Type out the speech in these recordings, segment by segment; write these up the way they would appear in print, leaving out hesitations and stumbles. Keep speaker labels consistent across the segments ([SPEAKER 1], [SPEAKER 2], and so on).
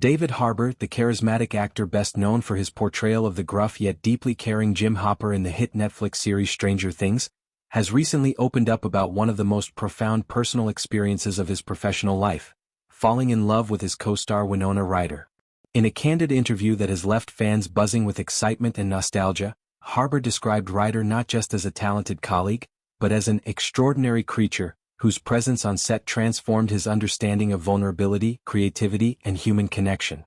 [SPEAKER 1] David Harbour, the charismatic actor best known for his portrayal of the gruff yet deeply caring Jim Hopper in the hit Netflix series Stranger Things, has recently opened up about one of the most profound personal experiences of his professional life, falling in love with his co-star Winona Ryder. In a candid interview that has left fans buzzing with excitement and nostalgia, Harbour described Ryder not just as a talented colleague, but as an extraordinary creature, whose presence on set transformed his understanding of vulnerability, creativity, and human connection.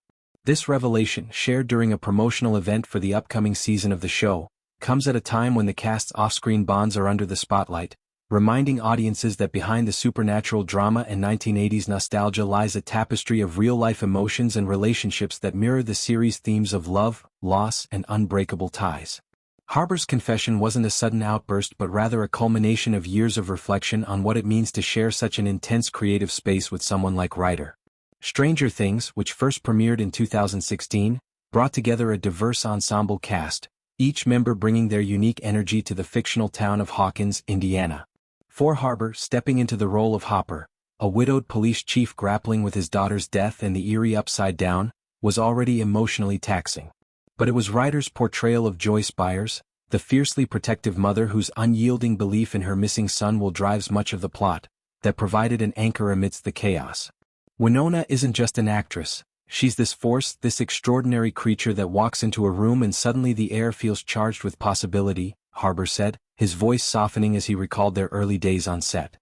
[SPEAKER 1] This revelation, shared during a promotional event for the upcoming season of the show, comes at a time when the cast's off-screen bonds are under the spotlight, reminding audiences that behind the supernatural drama and 1980s nostalgia lies a tapestry of real-life emotions and relationships that mirror the series' themes of love, loss, and unbreakable ties. Harbour's confession wasn't a sudden outburst but rather a culmination of years of reflection on what it means to share such an intense creative space with someone like Ryder. Stranger Things, which first premiered in 2016, brought together a diverse ensemble cast, each member bringing their unique energy to the fictional town of Hawkins, Indiana. For Harbour, stepping into the role of Hopper, a widowed police chief grappling with his daughter's death and the eerie upside down, was already emotionally taxing. But it was Ryder's portrayal of Joyce Byers, the fiercely protective mother whose unyielding belief in her missing son will drive much of the plot, that provided an anchor amidst the chaos. Winona isn't just an actress, she's this force, this extraordinary creature that walks into a room and suddenly the air feels charged with possibility, Harbour said, his voice softening as he recalled their early days on set.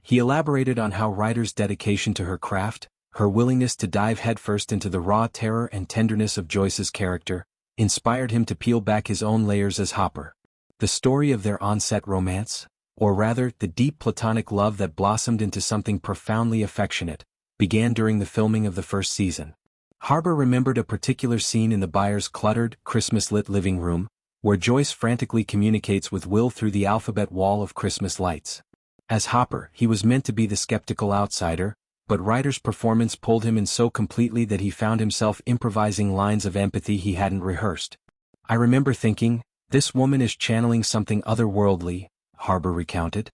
[SPEAKER 1] He elaborated on how Ryder's dedication to her craft, her willingness to dive headfirst into the raw terror and tenderness of Joyce's character, inspired him to peel back his own layers as Hopper. The story of their on-set romance, or rather, the deep platonic love that blossomed into something profoundly affectionate, began during the filming of the first season. Harbour remembered a particular scene in the Byers' cluttered, Christmas-lit living room, where Joyce frantically communicates with Will through the alphabet wall of Christmas lights. As Hopper, he was meant to be the skeptical outsider, but Ryder's performance pulled him in so completely that he found himself improvising lines of empathy he hadn't rehearsed. "I remember thinking, this woman is channeling something otherworldly," Harbour recounted.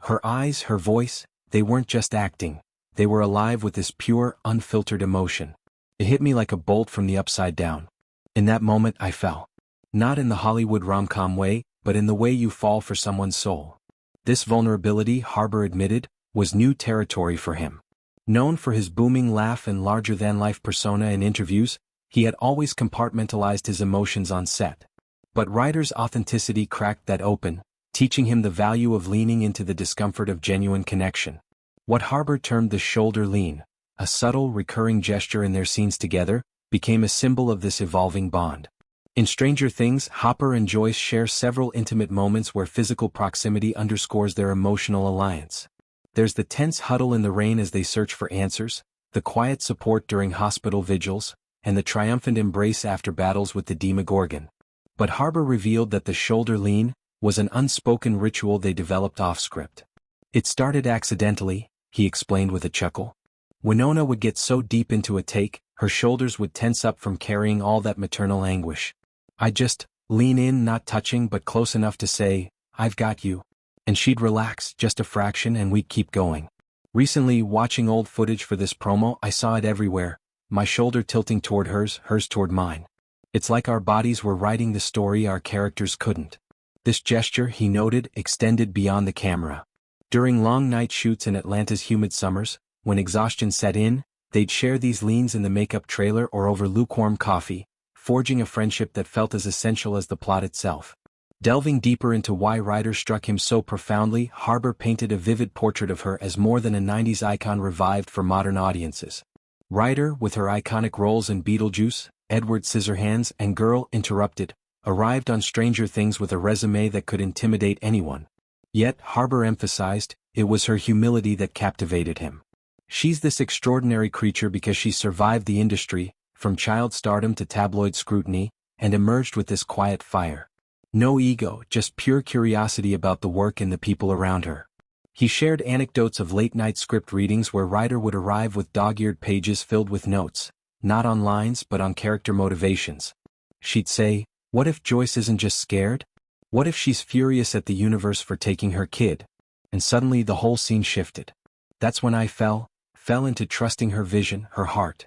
[SPEAKER 1] "Her eyes, her voice, they weren't just acting, they were alive with this pure, unfiltered emotion. It hit me like a bolt from the upside down. In that moment I fell. Not in the Hollywood rom-com way, but in the way you fall for someone's soul." This vulnerability, Harbour admitted, was new territory for him. Known for his booming laugh and larger-than-life persona in interviews, he had always compartmentalized his emotions on set. But Ryder's authenticity cracked that open, teaching him the value of leaning into the discomfort of genuine connection. What Harbour termed the shoulder lean, a subtle, recurring gesture in their scenes together, became a symbol of this evolving bond. In Stranger Things, Hopper and Joyce share several intimate moments where physical proximity underscores their emotional alliance. There's the tense huddle in the rain as they search for answers, the quiet support during hospital vigils, and the triumphant embrace after battles with the Demogorgon. But Harbour revealed that the shoulder lean was an unspoken ritual they developed off-script. "It started accidentally," he explained with a chuckle. "Winona would get so deep into a take, her shoulders would tense up from carrying all that maternal anguish. I'd just lean in, not touching but close enough to say, 'I've got you.' And she'd relax just a fraction and we'd keep going. Recently, watching old footage for this promo, I saw it everywhere, my shoulder tilting toward hers, hers toward mine. It's like our bodies were writing the story our characters couldn't." This gesture, he noted, extended beyond the camera. During long night shoots in Atlanta's humid summers, when exhaustion set in, they'd share these leans in the makeup trailer or over lukewarm coffee, forging a friendship that felt as essential as the plot itself. Delving deeper into why Ryder struck him so profoundly, Harbour painted a vivid portrait of her as more than a 90s icon revived for modern audiences. Ryder, with her iconic roles in Beetlejuice, Edward Scissorhands, and Girl, Interrupted, arrived on Stranger Things with a resume that could intimidate anyone. Yet, Harbour emphasized, it was her humility that captivated him. "She's this extraordinary creature because she survived the industry, from child stardom to tabloid scrutiny, and emerged with this quiet fire. No ego, just pure curiosity about the work and the people around her." He shared anecdotes of late-night script readings where Ryder would arrive with dog-eared pages filled with notes, not on lines but on character motivations. She'd say, "What if Joyce isn't just scared? What if she's furious at the universe for taking her kid?" And suddenly the whole scene shifted. "That's when I fell into trusting her vision, her heart."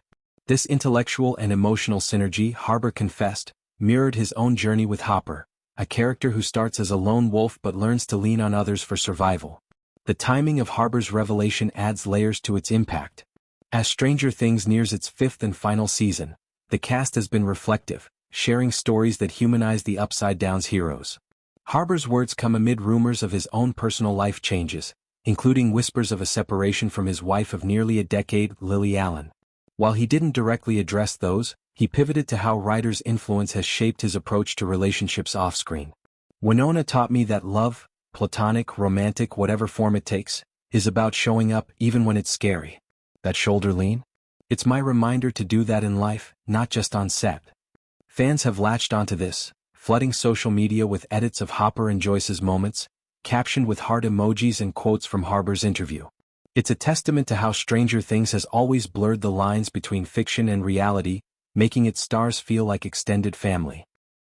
[SPEAKER 1] This intellectual and emotional synergy, Harbour confessed, mirrored his own journey with Hopper, a character who starts as a lone wolf but learns to lean on others for survival. The timing of Harbour's revelation adds layers to its impact. As Stranger Things nears its fifth and final season, the cast has been reflective, sharing stories that humanize the Upside Down's heroes. Harbour's words come amid rumors of his own personal life changes, including whispers of a separation from his wife of nearly a decade, Lily Allen. While he didn't directly address those, he pivoted to how Ryder's influence has shaped his approach to relationships off-screen. Winona taught me that love, platonic, romantic, whatever form it takes, is about showing up even when it's scary. That shoulder lean? It's my reminder to do that in life, not just on set. Fans have latched onto this, flooding social media with edits of Hopper and Joyce's moments, captioned with heart emojis and quotes from Harbour's interview. It's a testament to how Stranger Things has always blurred the lines between fiction and reality, making its stars feel like extended family.